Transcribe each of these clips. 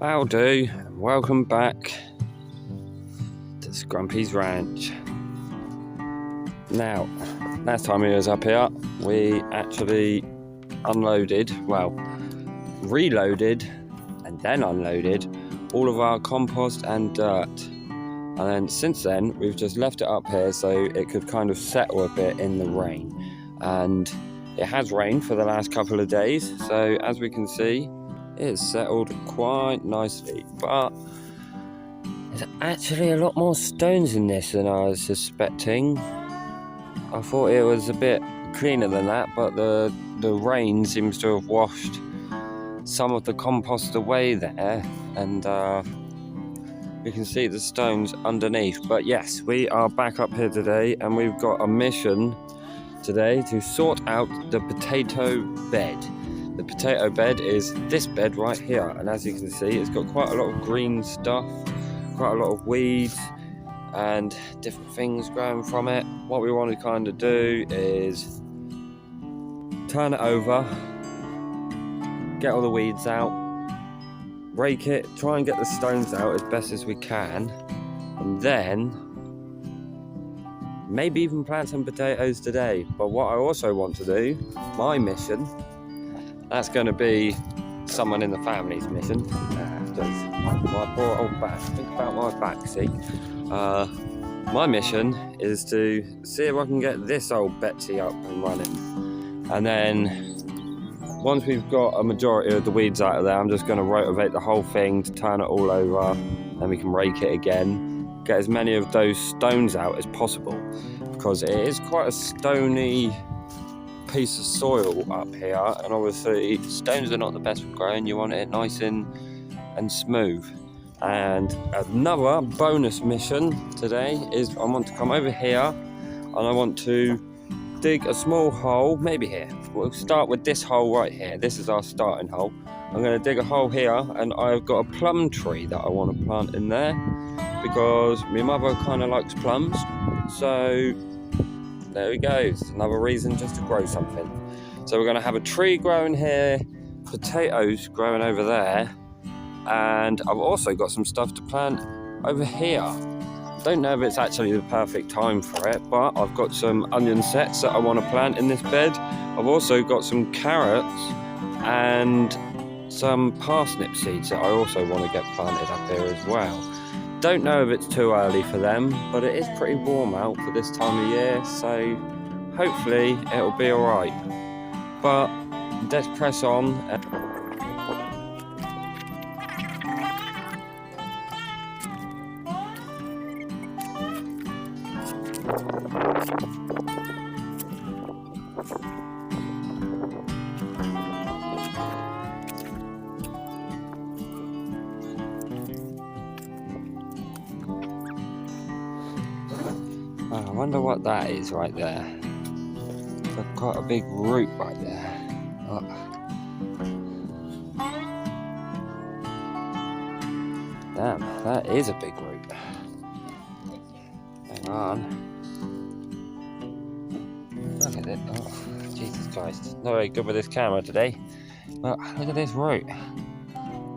How'll do, and welcome back to Scrumpy's Ranch. Now, last time we was up here, we actually reloaded and then unloaded all of our compost and dirt. And then since then, we've just left it up here so it could kind of settle a bit in the rain. And it has rained for the last couple of days, so as we can see, it's settled quite nicely, but there's actually a lot more stones in this than I was suspecting. I thought it was a bit cleaner than that, but the rain seems to have washed some of the compost away there, and you can see the stones underneath. But yes, we are back up here today, and we've got a mission today to sort out the potato bed. The potato bed is this bed right here, and as you can see, it's got quite a lot of green stuff, quite a lot of weeds and different things growing from it. What we want to kind of do is turn it over, get all the weeds out, rake it, try and get the stones out as best as we can, and then maybe even plant some potatoes today. But what I also want to do, my mission, that's going to be someone in the family's mission. My poor old back. Think about my back, see? My mission is to see if I can get this old Betsy up and running. And then, once we've got a majority of the weeds out of there, I'm just going to rotivate the whole thing to turn it all over. Then we can rake it again. Get as many of those stones out as possible, because it is quite a stony piece of soil up here, and obviously stones are not the best for growing. You want it nice and smooth. And another bonus mission today is I want to come over here and I want to dig a small hole, maybe here. We'll start with this hole right here. This is our starting hole. I'm going to dig a hole here, and I've got a plum tree that I want to plant in there because my mother kind of likes plums. So there we go, it's another reason just to grow something. So we're going to have a tree growing here, potatoes growing over there, and I've also got some stuff to plant over here. Don't know if it's actually the perfect time for it, but I've got some onion sets that I want to plant in this bed. I've also got some carrots and some parsnip seeds that I also want to get planted up here as well. Don't know if it's too early for them, but it is pretty warm out for this time of year, so hopefully it'll be alright. But let's press on. I wonder what that is right there. Got quite a big root right there. Oh. Damn, that is a big root. Hang on. Look at it. Oh, Jesus Christ. Not very good with this camera today. But look at this root.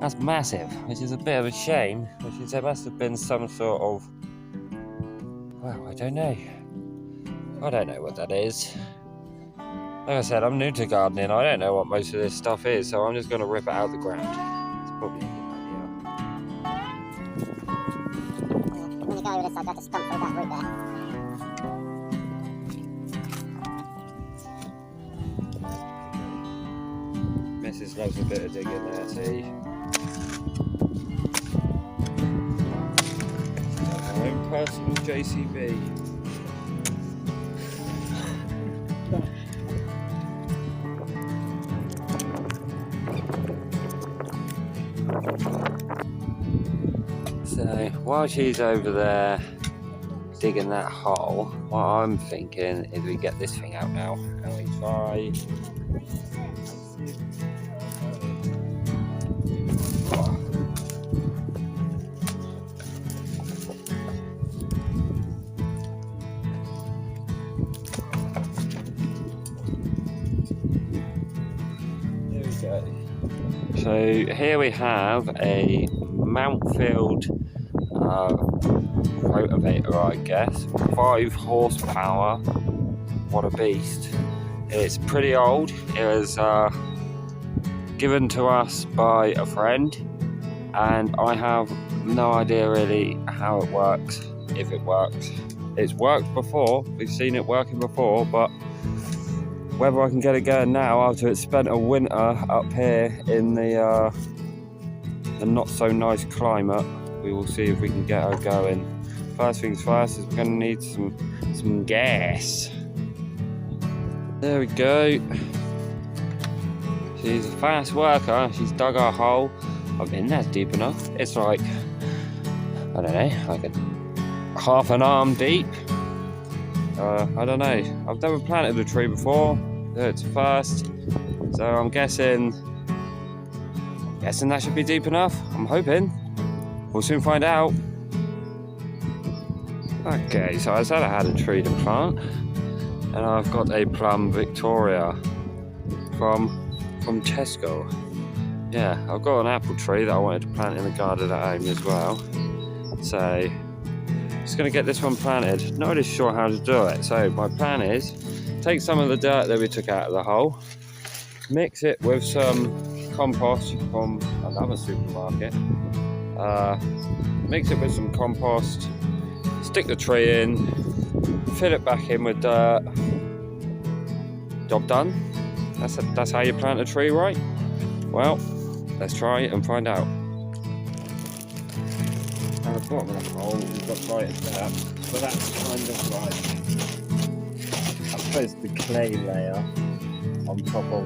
That's massive, which is a bit of a shame, which is there must have been some sort of, well, I don't know what that is. Like I said, I'm new to gardening. I don't know what most of this stuff is, so I'm just going to rip it out of the ground. It's probably a good idea. When you go over this, I've got to stump through that root there. Mrs. loves a bit of digging there, see? Our own personal JCB. So while she's over there digging that hole, what I'm thinking is we get this thing out now and we try. So here we have a Mountfield rotavator, I guess. 5 horsepower. What a beast. It's pretty old. It was given to us by a friend, and I have no idea really how it works, if it works. It's worked before, we've seen it working before, but whether I can get it going now after it's spent a winter up here in the not so nice climate, we will see if we can get her going. First things first is we're going to need some gas. There we go. She's a fast worker. She's dug our hole. I mean, that's deep enough. It's like, I don't know, like a half an arm deep. I don't know. I've never planted a tree before. It's first, so I'm guessing that should be deep enough. I'm hoping. We'll soon find out. Okay, so I said I had a tree to plant, and I've got a Plum Victoria from Tesco. Yeah, I've got an apple tree that I wanted to plant in the garden at home as well. So, just going to get this one planted. Not really sure how to do it. So, my plan is take some of the dirt that we took out of the hole, mix it with some compost from another supermarket, mix it with some compost, stick the tree in, fill it back in with dirt. Job done. That's how you plant a tree, right? Well, let's try it and find out. At the bottom of the hole, we've got light there, but that's kind of like, I suppose, the clay layer on top of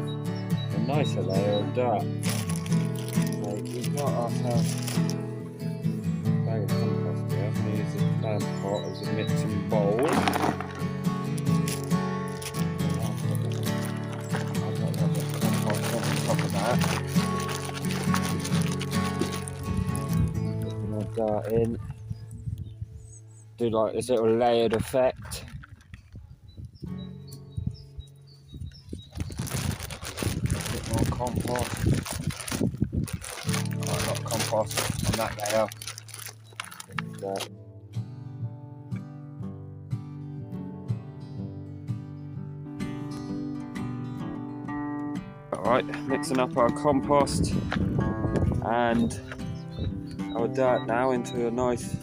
a nicer layer of dirt. So we've got ourselves a bag of compost here. We use the plant pot as a mixing bowl. Dirt in, do like this little layered effect. A bit more compost. Quite a lot of compost on that layer. Alright, mixing up our compost and our dirt now into a nice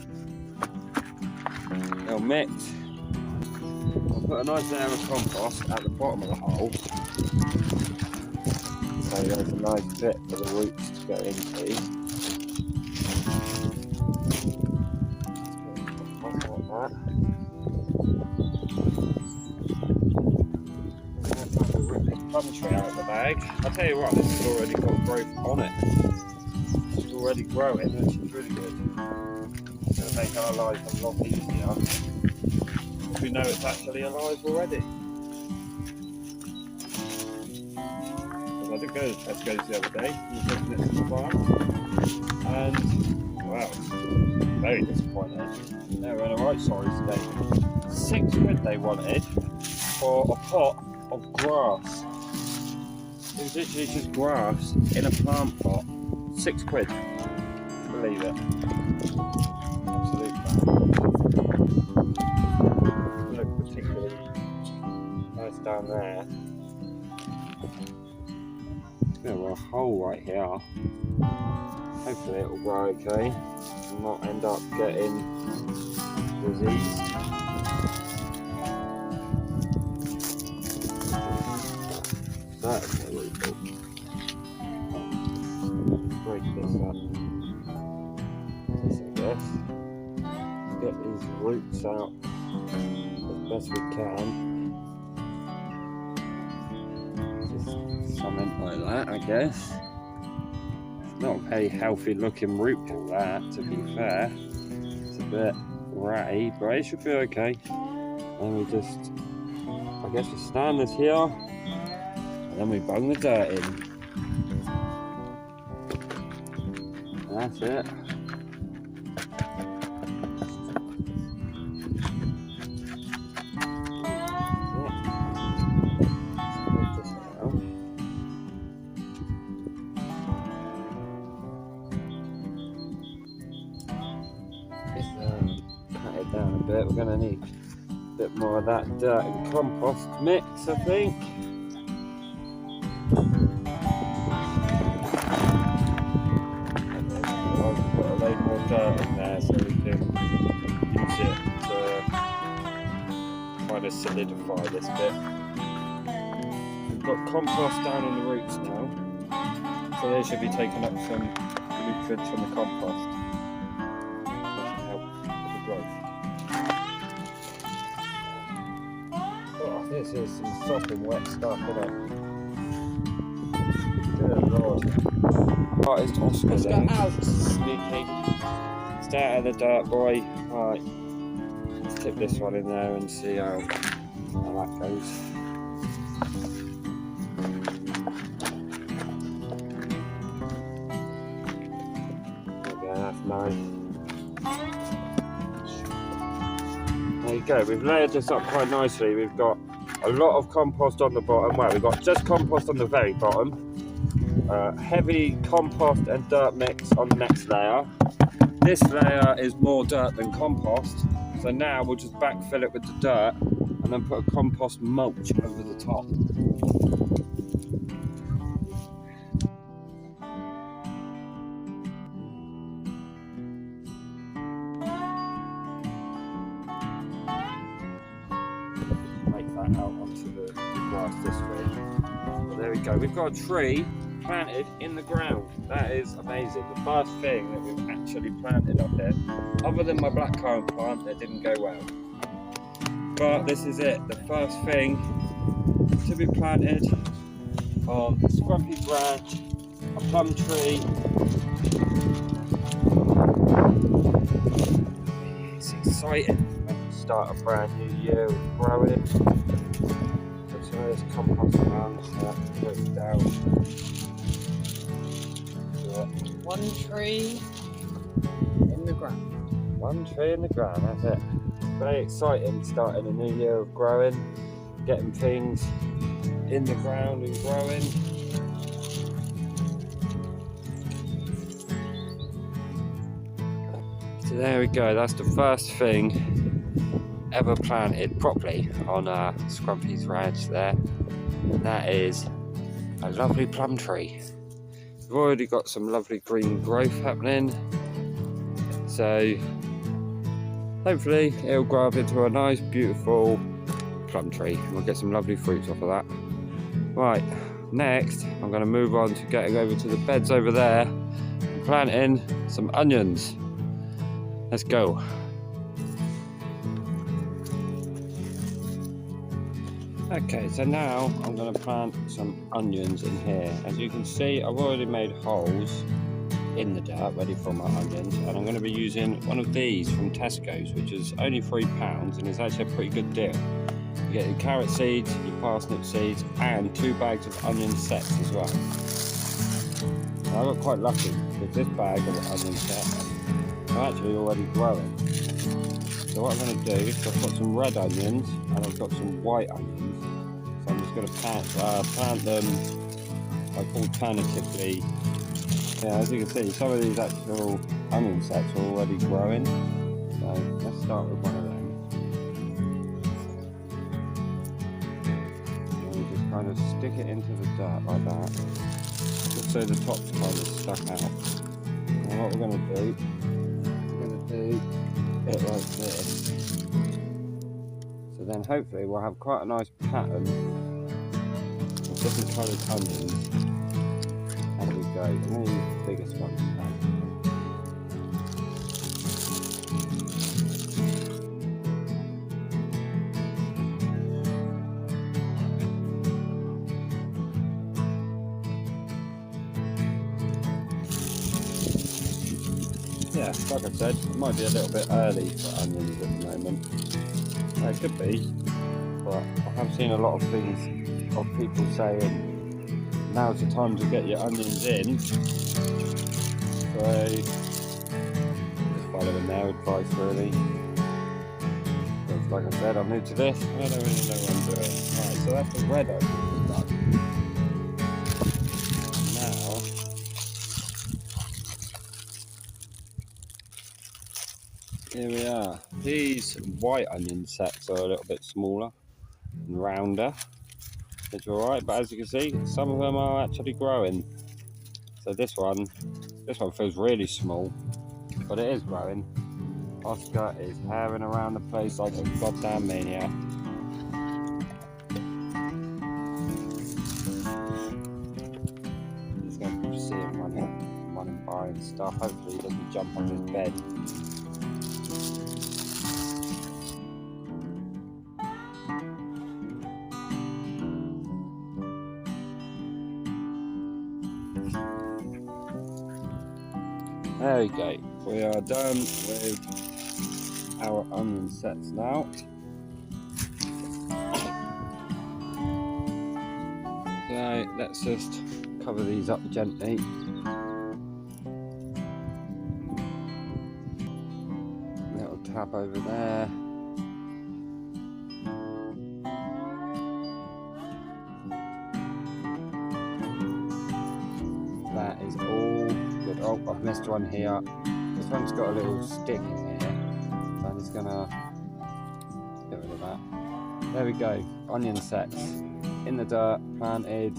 little mix. I'll put a nice layer of compost at the bottom of the hole, so there's a nice bit for the roots to go into. Like that. Rip this plum tree out of the bag. I'll tell you what, this has already got growth on it. She's already growing, and she's really good. It's going to make our life a lot easier if we know it's actually alive already. Because I did go to Tesco's the other day, and was looking at some plants, and wow, very disappointed. They were in the right size today. £6 they wanted for a pot of grass. It was literally just grass in a plant pot. £6. Believe it. Absolute fan. Look particularly nice down there. It's going to be a hole right here. Hopefully it will grow okay and not end up getting diseased. That's really cool. Break this up. This, I guess. Get these roots out as best we can. Just something like that, I guess. It's not a very healthy looking root, that, to be fair. It's a bit ratty, but it should be okay. And we just, I guess we stand this here, and then we bung the dirt in. That's it. going to need a bit more of that dirt and compost mix, I think. I'll put a load more dirt in there so we can use it to kind of solidify this bit. We've got compost down in the roots now, so they should be taking up some nutrients from the compost. That should help with the growth. Oh, this is some sopping wet stuff, isn't it? Good lord. Artist Oscar Let's then. go out. Sneaky. Stay out of the dirt, boy. Right. Let's tip this one in there and see how that goes. That's nice. There you go, we've layered this up quite nicely. We've got a lot of compost on the bottom. Well, we've got just compost on the very bottom. Heavy compost and dirt mix on the next layer. This layer is more dirt than compost. So now we'll just backfill it with the dirt and then put a compost mulch over the top. Out onto the grass this way. Well, there we go. We've got a tree planted in the ground. That is amazing. The first thing that we've actually planted up here, other than my blackcurrant plant that didn't go well. But this is it. The first thing to be planted on Scrumpy's branch, a plum tree. It's exciting. Start a brand new year with growing. Put some of this compost around so that goes down. One tree in the ground. One tree in the ground, that's it. Very exciting starting a new year of growing, getting things in the ground and growing. So there we go, that's the first thing ever planted properly on Scrumpy's ranch there. And that is a lovely plum tree. We've already got some lovely green growth happening, so hopefully it'll grow up into a nice beautiful plum tree and we'll get some lovely fruits off of that. Right, next I'm going to move on to getting over to the beds over there and planting some onions. Let's go. Okay, so now I'm going to plant some onions in here. As you can see, I've already made holes in the dirt ready for my onions, and I'm going to be using one of these from Tesco's, which is only £3 and is actually a pretty good deal. You get your carrot seeds, your parsnip seeds, and 2 bags of onion sets as well. Now, I got quite lucky because this bag of onion sets are actually already growing. So what I'm going to do is I've got some red onions and I've got some white onions. So I'm just going to plant them like alternatively. Yeah, as you can see, some of these actual onion sets are already growing. So let's start with one of them. And you just kind of stick it into the dirt like that, just so the top's kind of stuck out. And what we're going to do it like this. So then hopefully we'll have quite a nice pattern of different coloured onions as we go. I'm going to use the biggest one we can. Yeah, like I said, it might be a little bit early for onions at the moment. It could be, but I have seen a lot of things of people saying now's the time to get your onions in. So just following their advice really. Because like I said, I'm new to this and I don't really know what I'm doing. Right, so that's the red onion done. Here we are. These white onion sets are a little bit smaller and rounder, which are alright, but as you can see, some of them are actually growing. So this one feels really small, but it is growing. Oscar is herring around the place like a goddamn maniac. Just going to see him running by and stuff. Hopefully he doesn't jump on his bed. There we go. We are done with our onion sets now. So let's just cover these up gently. Little tap over there. That is all good. Oh, I've missed one here. This one's got a little stick in here, so I'm just gonna get rid of that. There we go, onion sets in the dirt, planted.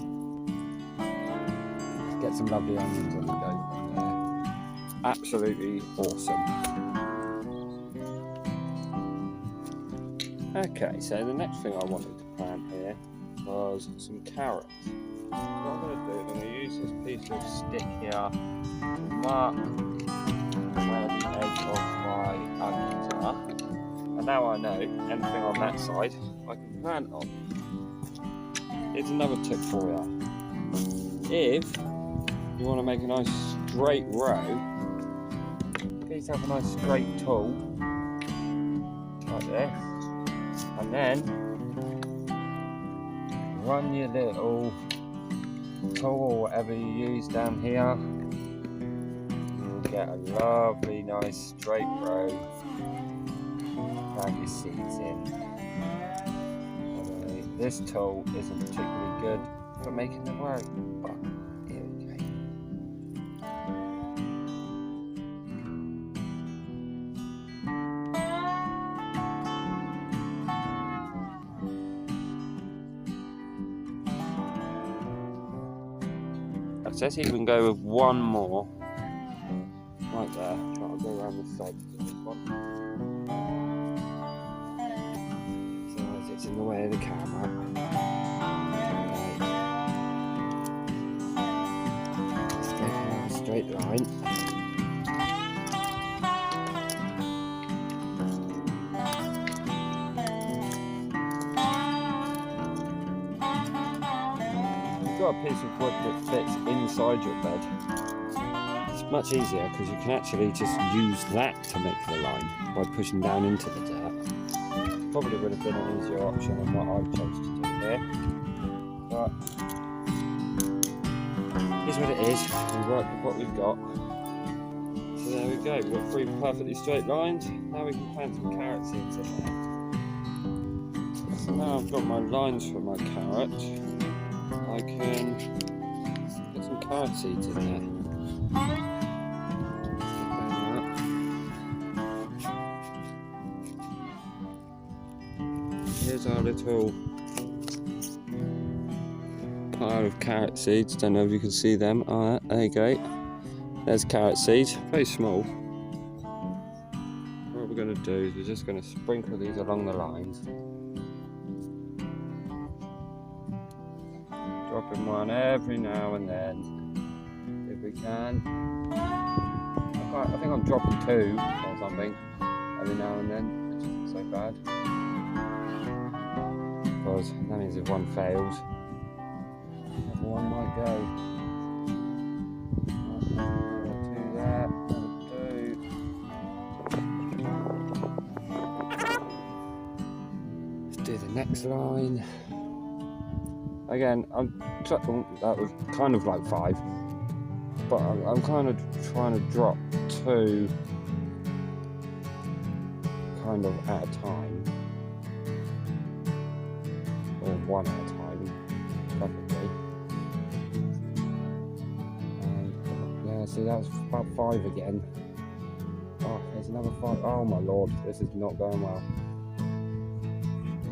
Get some lovely onions on the go from there. Absolutely awesome. Okay, so the next thing I wanted to plant here was some carrots. What I'm going to do is I'm going to use this piece of stick here to mark where the edge of my onions are. And now I know anything on that side I can plant on. Here's another tip for you. If you want to make a nice straight row, get yourself a nice straight tool like this, and then run your little tool or whatever you use down here. You'll get a lovely nice straight row. Plant your seeds in. This tool isn't particularly good for making them work, but here we go. Let's see if we can go with one more. Right there. I'll go around the side of this one. It's in the way of the camera. Let's go down a straight line. You've got a piece of wood that fits inside your bed. It's much easier because you can actually just use that to make the line by pushing down into the dirt. Probably would have been an easier option than what I've chose to do here, but here's what it is. We work with what we've got. So there we go, we've got 3 perfectly straight lines. Now we can plant some carrot seeds in there. So now I've got my lines for my carrot, I can put some carrot seeds in there. Here's our little pile of carrot seeds. Don't know if you can see them. Alright, there you go. There's carrot seeds, very small. What we're going to do is we're just going to sprinkle these along the lines. Dropping one every now and then, if we can. I think I'm dropping 2 or something every now and then, which isn't so bad. Because that means if one fails, another one might go. Another 2 there, another 2. Let's do the next line. Again, that was kind of like 5, but I'm kind of trying to drop 2 kind of at a time. Or 1 at a time, preferably. And yeah, see, that was about 5 again. Oh, there's another fight. Oh my lord, this is not going well.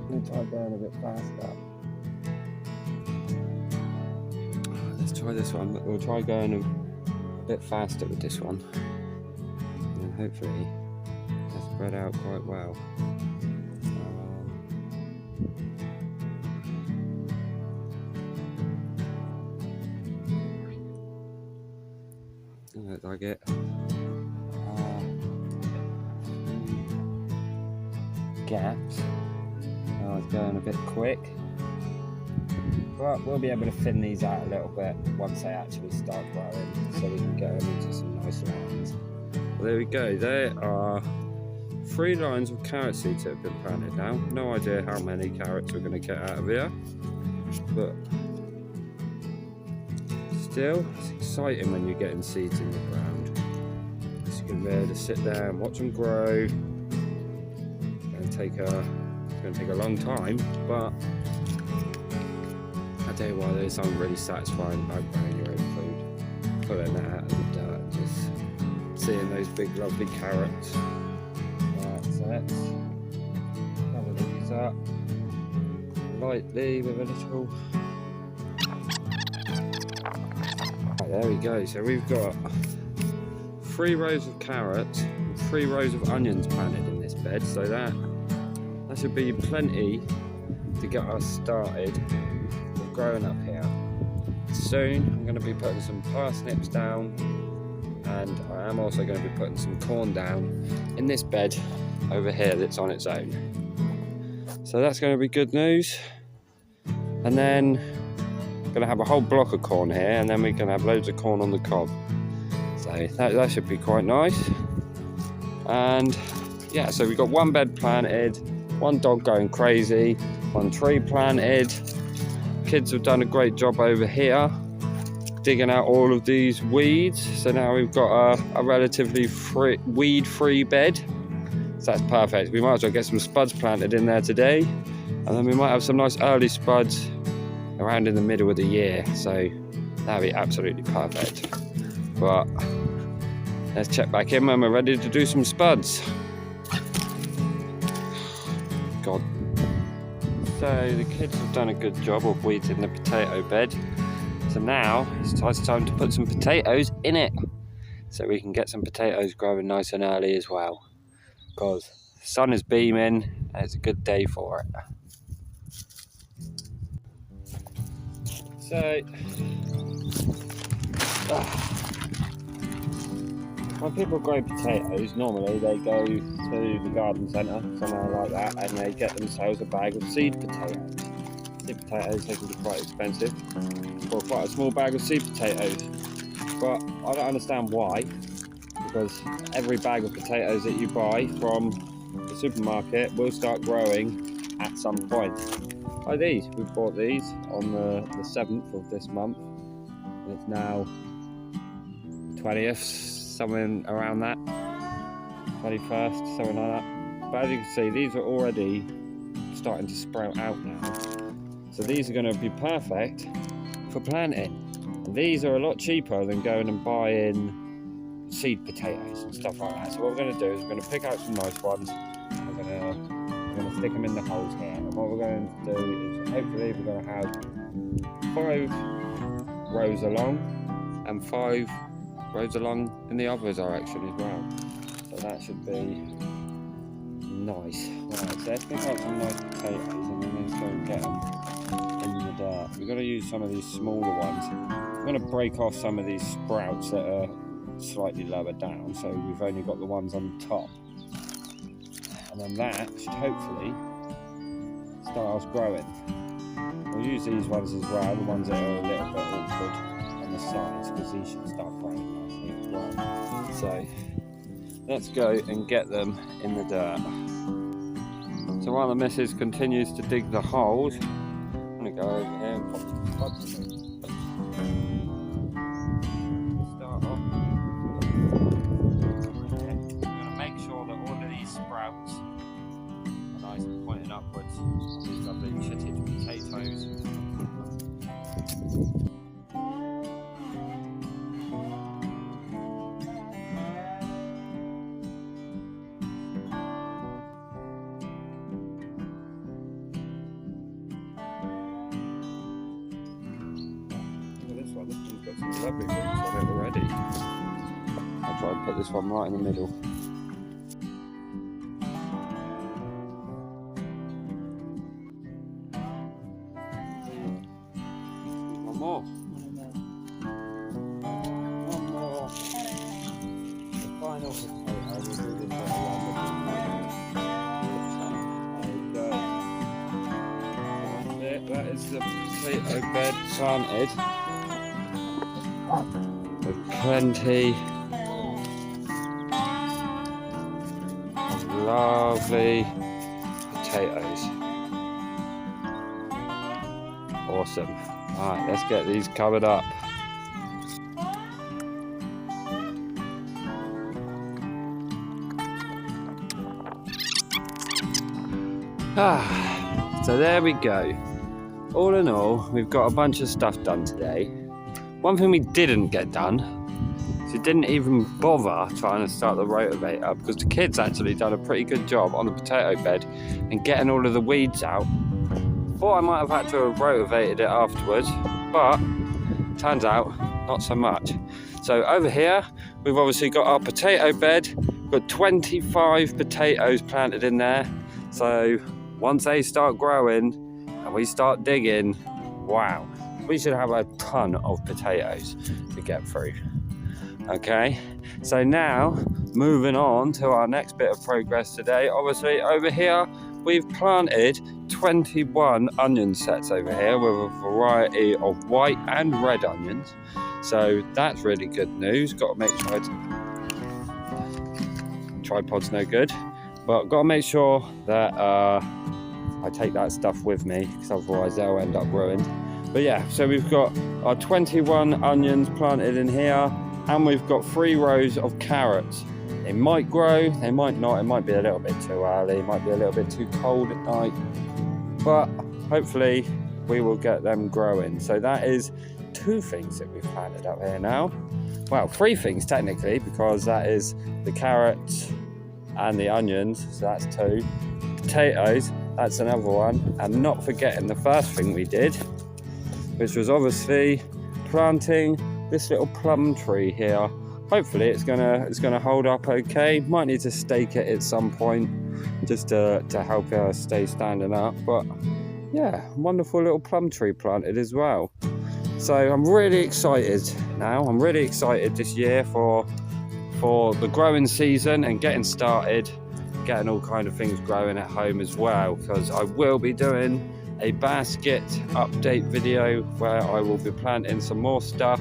Let's try going a bit faster. Let's try this one. We'll try going a bit faster with this one. And hopefully they're spread out quite well. Looks like it. Gaps. Oh, it's going a bit quick. But we'll be able to thin these out a little bit once they actually start growing, so we can get them into some nice lines. Well, there we go. There are 3 lines of carrot seeds that have been planted now. No idea how many carrots we're going to get out of here, but still, it's exciting when you're getting seeds in the ground. So you can be able to sit there and watch them grow. It's going to take a long time, but I tell you why, there's something really satisfying about growing your own food. Pulling that out of the dirt, just seeing those big lovely carrots. Right, so let's cover these up lightly with a little. Right, there we go. So we've got 3 rows of carrots and 3 rows of onions planted in this bed, so that should be plenty to get us started with growing up here. Soon I'm going to be putting some parsnips down, and I am also going to be putting some corn down in this bed over here that's on its own. So that's going to be good news. And then I'm going to have a whole block of corn here, and then we can have loads of corn on the cob. So that should be quite nice. And yeah, so we've got 1 bed planted, 1 dog going crazy, 1 tree planted. Kids have done a great job over here digging out all of these weeds, so now we've got a relatively weed-free bed. So that's perfect. We might as well get some spuds planted in there today, and then we might have some nice early spuds around in the middle of the year, so that'd be absolutely perfect. But let's check back in when we're ready to do some spuds. God. So the kids have done a good job of weeding the potato bed. So now it's time to put some potatoes in it, so we can get some potatoes growing nice and early as well, because the sun is beaming and it's a good day for it. So when people grow potatoes, normally they go to the garden centre, somewhere like that, and they get themselves a bag of seed potatoes. Seed potatoes, they can be quite expensive, for quite a small bag of seed potatoes. But I don't understand why, because every bag of potatoes that you buy from the supermarket will start growing at some point. Like these, we bought these on the 7th of this month, and it's now 20th, something around that, 21st, something like that. But as you can see, these are already starting to sprout out now. So these are going to be perfect for planting. And these are a lot cheaper than going and buying seed potatoes and stuff like that. So what we're going to do is we're going to pick out some nice ones. We're going to stick them in the holes here. And what we're going to do is hopefully we're going to have 5 rows along and 5 rows along in the other direction as well. So that should be nice. Right, so let's pick out some nice potatoes and then let's go and get them in the dirt. We're going to use some of these smaller ones. We're going to break off some of these sprouts that are slightly lower down, so we've only got the ones on top. And then that should hopefully start us growing. We'll use these ones as well, the ones that are a little bit awkward on the sides, because these should start growing nicely as well. So let's go and get them in the dirt. So while the missus continues to dig the holes, I'm going to go over here and pop some spuds in. Start off. Okay. I'm going to make sure that all of these sprouts are nice and pointing upwards. These lovely chitted potatoes. this one's got some lovely roots on it already. I'll try and put this one right in the middle. One more. One more. The final potato will do this one around the There you go. That is the potato bed planted with plenty of lovely potatoes. Awesome. Alright, let's get these covered up. So there we go. All in all, we've got a bunch of stuff done today. One thing we didn't get done is we didn't even bother trying to start the rotavator, because the kids actually done a pretty good job on the potato bed and getting all of the weeds out. Thought I might have had to have rotavated it afterwards, but turns out not so much. So over here, we've obviously got our potato bed. We've got 25 potatoes planted in there. So once they start growing and we start digging, wow, we should have a ton of potatoes to get through. Okay, so now moving on to our next bit of progress today. Obviously over here we've planted 21 onion sets over here with a variety of white and red onions. So that's really good news. Got to make sure tripod's no good, but got to make sure that I take that stuff with me, because otherwise they'll end up ruined. But yeah, so we've got our 21 onions planted in here, and we've got 3 rows of carrots. They might grow, they might not. It might be a little bit too early, it might be a little bit too cold at night, but hopefully we will get them growing. So that is 2 things that we've planted up here now. Well, 3 things technically, because that is the carrots and the onions, so that's 2. Potatoes, that's another one. And not forgetting the first thing we did, which was obviously planting this little plum tree here. Hopefully it's gonna hold up okay. Might need to stake it at some point just to help her stay standing up. But yeah, wonderful little plum tree planted as well. So I'm really excited now. I'm really excited this year for the growing season and getting started, getting all kind of things growing at home as well, because I will be doing a basket update video where I will be planting some more stuff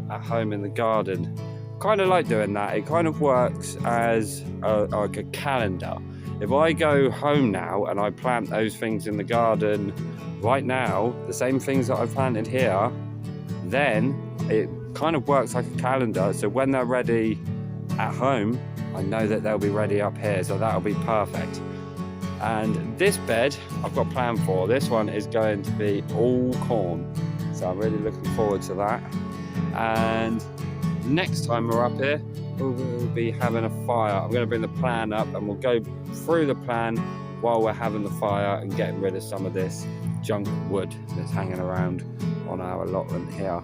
at home in the garden. Kind of like doing that. It kind of works as like a calendar. If I go home now and I plant those things in the garden right now, the same things that I planted here, then it kind of works like a calendar. So when they're ready at home, I know that they'll be ready up here, so that'll be perfect. And this bed I've got planned for, this one is going to be all corn, so I'm really looking forward to that. And next time we're up here, we'll be having a fire. I'm going to bring the plan up and we'll go through the plan while we're having the fire and getting rid of some of this junk wood that's hanging around on our allotment here.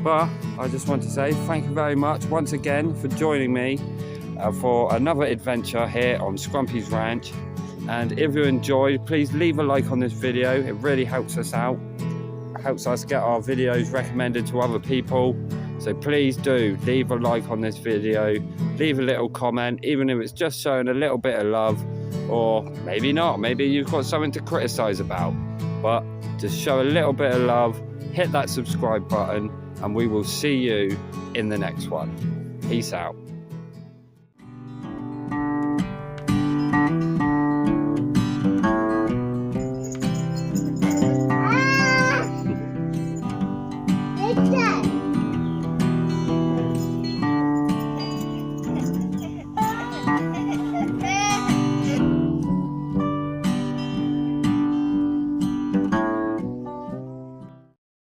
But I just want to say thank you very much once again for joining me for another adventure here on Scrumpy's Ranch. And if you enjoyed, please leave a like on this video. It really helps us out. It helps us get our videos recommended to other people. So please do leave a like on this video. Leave a little comment, even if it's just showing a little bit of love, or maybe not. Maybe you've got something to criticize about. But just show a little bit of love. Hit that subscribe button, and we will see you in the next one. Peace out.